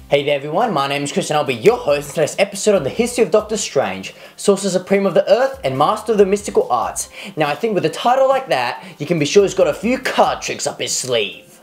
Hey there everyone, my name is Chris and I'll be your host in today's episode on the history of Doctor Strange, Sorcerer Supreme of the Earth and Master of the Mystical Arts. Now I think with a title like that, you can be sure he's got a few card tricks up his sleeve.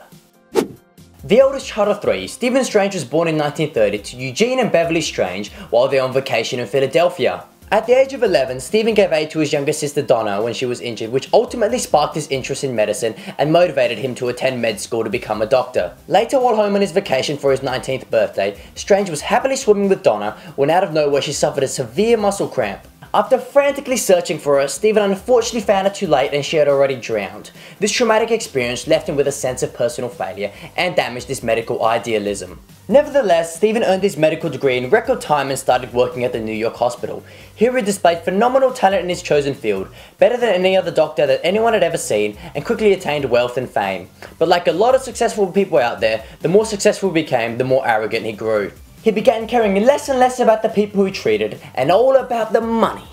The eldest child of three, Stephen Strange was born in 1930 to Eugene and Beverly Strange while they were on vacation in Philadelphia. At the age of 11, Stephen gave aid to his younger sister Donna when she was injured, which ultimately sparked his interest in medicine and motivated him to attend med school to become a doctor. Later, while home on his vacation for his 19th birthday, Strange was happily swimming with Donna when out of nowhere she suffered a severe muscle cramp. After frantically searching for her, Stephen unfortunately found her too late and she had already drowned. This traumatic experience left him with a sense of personal failure and damaged his medical idealism. Nevertheless, Stephen earned his medical degree in record time and started working at the New York hospital. Here he displayed phenomenal talent in his chosen field, better than any other doctor that anyone had ever seen, and quickly attained wealth and fame. But like a lot of successful people out there, the more successful he became, the more arrogant he grew. He began caring less and less about the people he treated, and all about the money.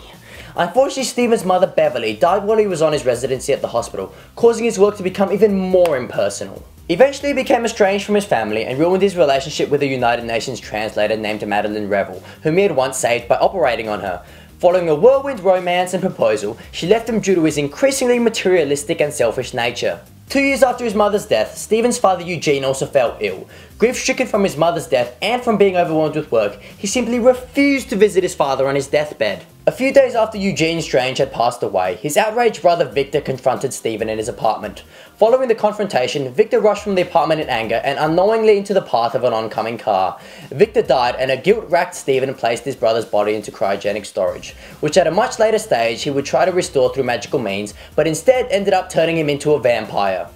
Unfortunately, Stephen's mother Beverly died while he was on his residency at the hospital, causing his work to become even more impersonal. Eventually he became estranged from his family and ruined his relationship with a United Nations translator named Madeline Revel, whom he had once saved by operating on her. Following a whirlwind romance and proposal, she left him due to his increasingly materialistic and selfish nature. 2 years after his mother's death, Stephen's father Eugene also fell ill. Grief-stricken from his mother's death and from being overwhelmed with work, he simply refused to visit his father on his deathbed. A few days after Eugene Strange had passed away, his outraged brother Victor confronted Stephen in his apartment. Following the confrontation, Victor rushed from the apartment in anger and unknowingly into the path of an oncoming car. Victor died and a guilt-racked Stephen placed his brother's body into cryogenic storage, which at a much later stage he would try to restore through magical means, but instead ended up turning him into a vampire.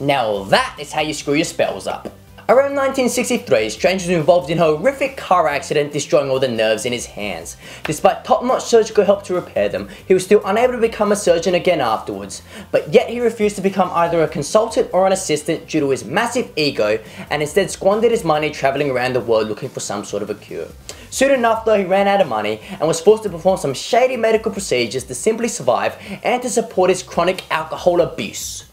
Now that is how you screw your spells up. Around 1963, Strange was involved in a horrific car accident destroying all the nerves in his hands. Despite top-notch surgical help to repair them, he was still unable to become a surgeon again afterwards, but yet he refused to become either a consultant or an assistant due to his massive ego and instead squandered his money travelling around the world looking for some sort of a cure. Soon enough though, he ran out of money and was forced to perform some shady medical procedures to simply survive and to support his chronic alcohol abuse.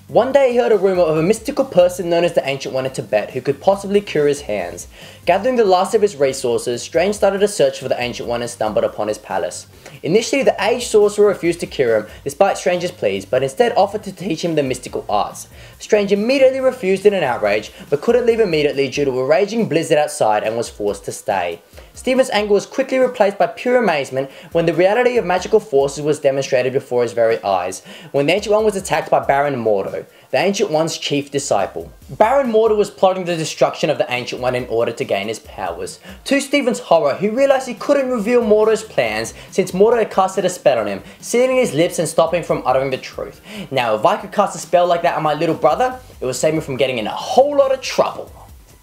One day he heard a rumour of a mystical person known as the Ancient One in Tibet who could possibly cure his hands. Gathering the last of his resources, Strange started a search for the Ancient One and stumbled upon his palace. Initially, the aged sorcerer refused to cure him despite Strange's pleas, but instead offered to teach him the mystical arts. Strange immediately refused in an outrage, but couldn't leave immediately due to a raging blizzard outside and was forced to stay. Stephen's anger was quickly replaced by pure amazement when the reality of magical forces was demonstrated before his very eyes, when the Ancient One was attacked by Baron Mordo, the Ancient One's chief disciple. Baron Mordo was plotting the destruction of the Ancient One in order to gain his powers. To Stephen's horror, he realised he couldn't reveal Mordo's plans since Mordo had casted a spell on him, sealing his lips and stopping him from uttering the truth. Now, if I could cast a spell like that on my little brother, it would save me from getting in a whole lot of trouble.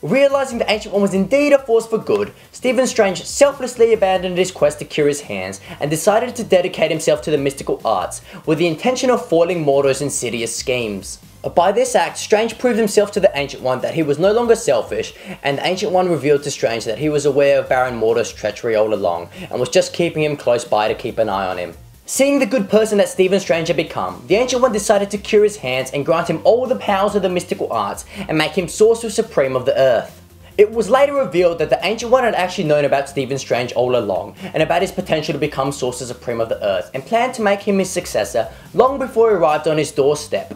Realising the Ancient One was indeed a force for good, Stephen Strange selflessly abandoned his quest to cure his hands and decided to dedicate himself to the mystical arts, with the intention of foiling Mordo's insidious schemes. By this act, Strange proved himself to the Ancient One that he was no longer selfish, and the Ancient One revealed to Strange that he was aware of Baron Mordo's treachery all along, and was just keeping him close by to keep an eye on him. Seeing the good person that Stephen Strange had become, the Ancient One decided to cure his hands and grant him all the powers of the mystical arts and make him Sorcerer Supreme of the Earth. It was later revealed that the Ancient One had actually known about Stephen Strange all along and about his potential to become Sorcerer Supreme of the Earth and planned to make him his successor long before he arrived on his doorstep.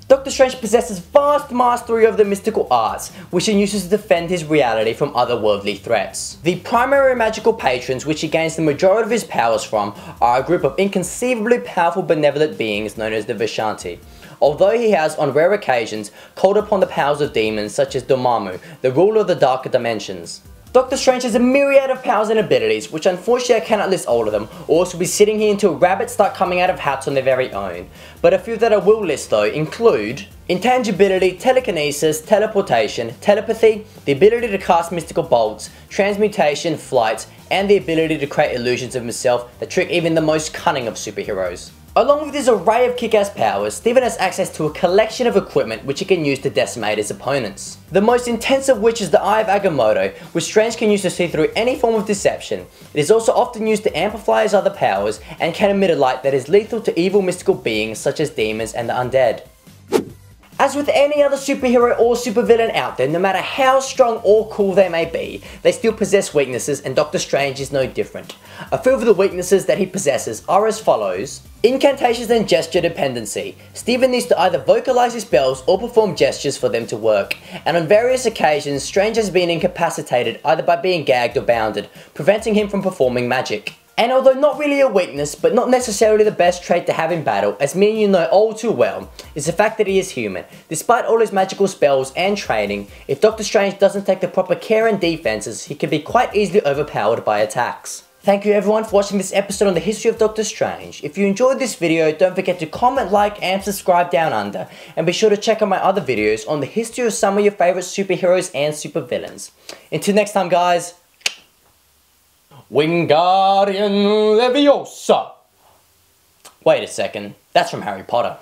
Doctor Strange possesses vast mastery of the mystical arts, which he uses to defend his reality from otherworldly threats. The primary magical patrons which he gains the majority of his powers from are a group of inconceivably powerful benevolent beings known as the Vishanti, although he has, on rare occasions, called upon the powers of demons such as Dormammu, the ruler of the darker dimensions. Doctor Strange has a myriad of powers and abilities, which unfortunately I cannot list all of them, or else we'll be sitting here until rabbits start coming out of hats on their very own. But a few that I will list though include intangibility, telekinesis, teleportation, telepathy, the ability to cast mystical bolts, transmutation, flight, and the ability to create illusions of himself that trick even the most cunning of superheroes. Along with his array of kick-ass powers, Stephen has access to a collection of equipment which he can use to decimate his opponents. The most intense of which is the Eye of Agamotto, which Strange can use to see through any form of deception. It is also often used to amplify his other powers and can emit a light that is lethal to evil mystical beings such as demons and the undead. As with any other superhero or supervillain out there, no matter how strong or cool they may be, they still possess weaknesses, and Doctor Strange is no different. A few of the weaknesses that he possesses are as follows. Incantations and gesture dependency. Steven needs to either vocalize his spells or perform gestures for them to work, and on various occasions Strange has been incapacitated either by being gagged or bounded, preventing him from performing magic. And although not really a weakness, but not necessarily the best trait to have in battle, as me and you know all too well, is the fact that he is human. Despite all his magical spells and training, if Doctor Strange doesn't take the proper care and defenses, he can be quite easily overpowered by attacks. Thank you everyone for watching this episode on the history of Doctor Strange. If you enjoyed this video, don't forget to comment, like, and subscribe down under. And be sure to check out my other videos on the history of some of your favourite superheroes and supervillains. Until next time guys, Wingardium Leviosa! Wait a second, that's from Harry Potter.